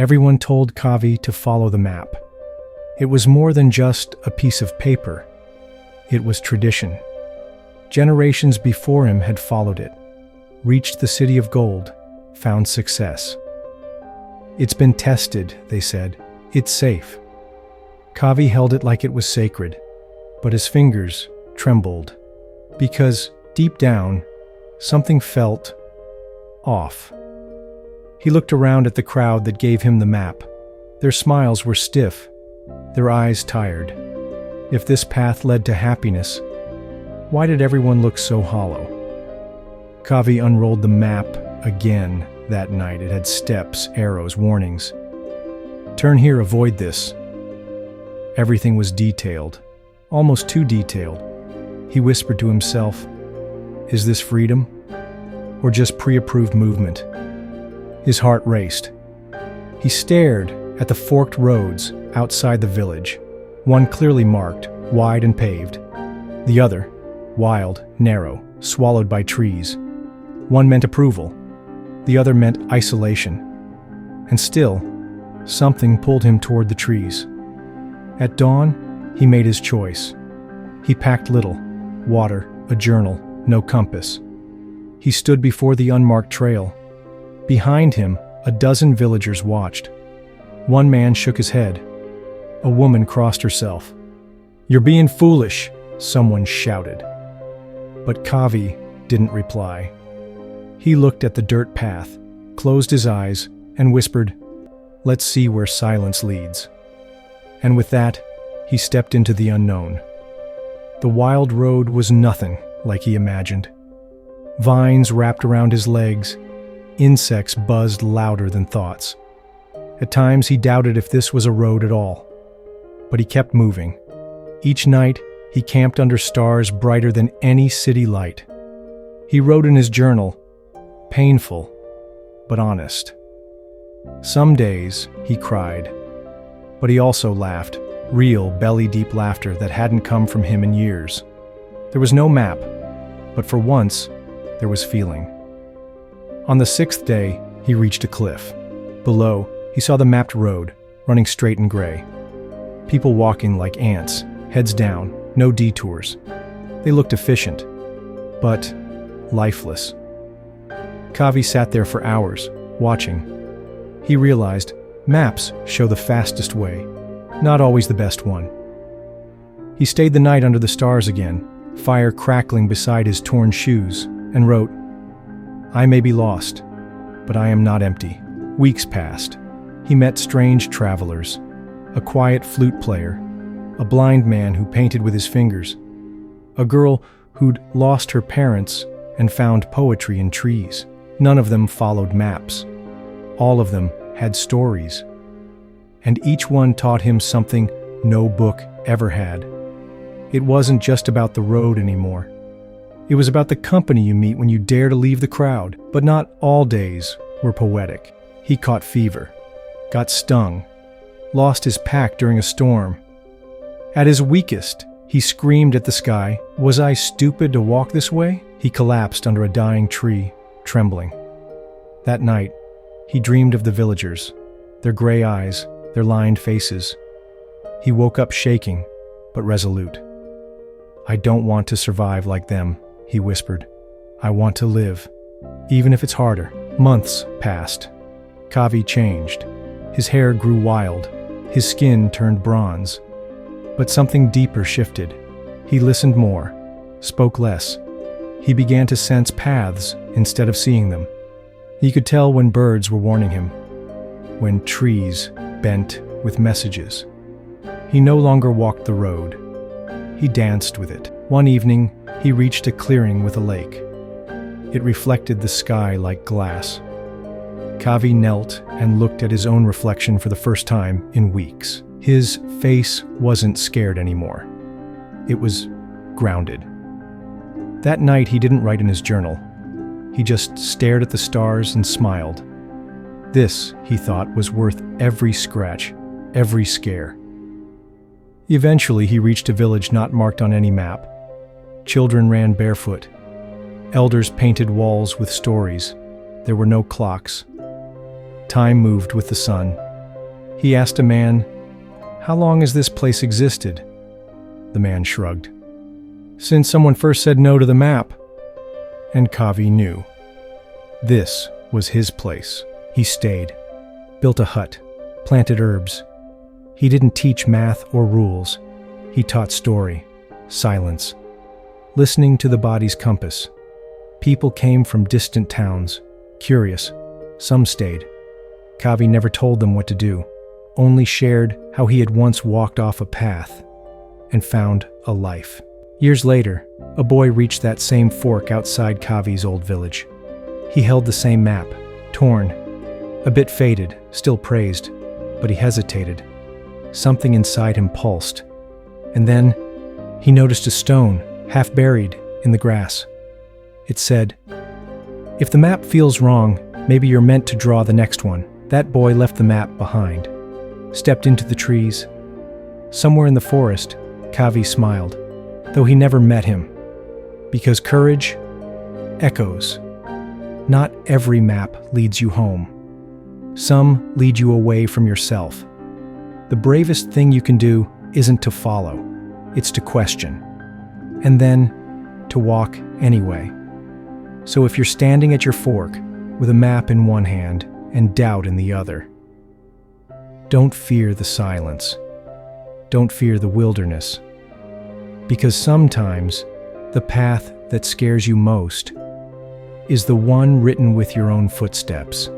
Everyone told Kavi to follow the map. It was more than just a piece of paper. It was tradition. Generations before him had followed it, reached the city of gold, found success. It's been tested, they said. It's safe. Kavi held it like it was sacred, but his fingers trembled because, deep down, something felt off. He looked around at the crowd that gave him the map. Their smiles were stiff, their eyes tired. If this path led to happiness, why did everyone look so hollow? Kavi unrolled the map again that night. It had steps, arrows, warnings. Turn here, avoid this. Everything was detailed, almost too detailed. He whispered to himself, is this freedom? Or just pre-approved movement? His heart raced. He stared at the forked roads outside the village, one clearly marked, wide and paved. The other, wild, narrow, swallowed by trees. One meant approval, the other meant isolation. And still, something pulled him toward the trees. At dawn, he made his choice. He packed little: water, a journal, no compass. He stood before the unmarked trail. Behind him, a dozen villagers watched. One man shook his head. A woman crossed herself. "You're being foolish," someone shouted. But Kavi didn't reply. He looked at the dirt path, closed his eyes, and whispered, "Let's see where silence leads." And with that, he stepped into the unknown. The wild road was nothing like he imagined. Vines wrapped around his legs. Insects buzzed louder than thoughts. At times he doubted if this was a road at all. But he kept moving. Each night, he camped under stars brighter than any city light. He wrote in his journal, painful, but honest. Some days, he cried. But he also laughed, real, belly-deep laughter that hadn't come from him in years. There was no map, but for once, there was feeling. On the 6th day, he reached a cliff. Below, he saw the mapped road, running straight and gray. People walking like ants, heads down, no detours. They looked efficient, but lifeless. Kavi sat there for hours, watching. He realized maps show the fastest way, not always the best one. He stayed the night under the stars again, fire crackling beside his torn shoes, and wrote, "I may be lost, but I am not empty." Weeks passed. He met strange travelers, a quiet flute player, a blind man who painted with his fingers, a girl who'd lost her parents and found poetry in trees. None of them followed maps. All of them had stories. And each one taught him something no book ever had. It wasn't just about the road anymore. It was about the company you meet when you dare to leave the crowd. But not all days were poetic. He caught fever, got stung, lost his pack during a storm. At his weakest, he screamed at the sky, "Was I stupid to walk this way?" He collapsed under a dying tree, trembling. That night, he dreamed of the villagers, their gray eyes, their lined faces. He woke up shaking, but resolute. "I don't want to survive like them," he whispered. "I want to live, even if it's harder." Months passed. Kavi changed. His hair grew wild. His skin turned bronze. But something deeper shifted. He listened more, spoke less. He began to sense paths instead of seeing them. He could tell when birds were warning him, when trees bent with messages. He no longer walked the road. He danced with it. One evening, he reached a clearing with a lake. It reflected the sky like glass. Kavi knelt and looked at his own reflection for the first time in weeks. His face wasn't scared anymore. It was grounded. That night, he didn't write in his journal. He just stared at the stars and smiled. This, he thought, was worth every scratch, every scare. Eventually, he reached a village not marked on any map. Children ran barefoot. Elders painted walls with stories. There were no clocks. Time moved with the sun, He asked a man, "How long has this place existed?" The man shrugged. "Since someone first said no to the map." And Kavi knew. This was his place. He stayed, built a hut, planted herbs. He didn't teach math or rules. He taught story, silence, listening to the body's compass. People came from distant towns, curious. Some stayed. Kavi never told them what to do, only shared how he had once walked off a path and found a life. Years later, a boy reached that same fork outside Kavi's old village. He held the same map, torn, a bit faded, still praised, but he hesitated. Something inside him pulsed. And then he noticed a stone, half buried in the grass. It said, "If the map feels wrong, maybe you're meant to draw the next one." That boy left the map behind, stepped into the trees. Somewhere in the forest, Kavi smiled, though he never met him. Because courage echoes. Not every map leads you home. Some lead you away from yourself. The bravest thing you can do isn't to follow, it's to question, and then to walk anyway. So if you're standing at your fork with a map in one hand and doubt in the other, don't fear the silence. Don't fear the wilderness. Because sometimes the path that scares you most is the one written with your own footsteps.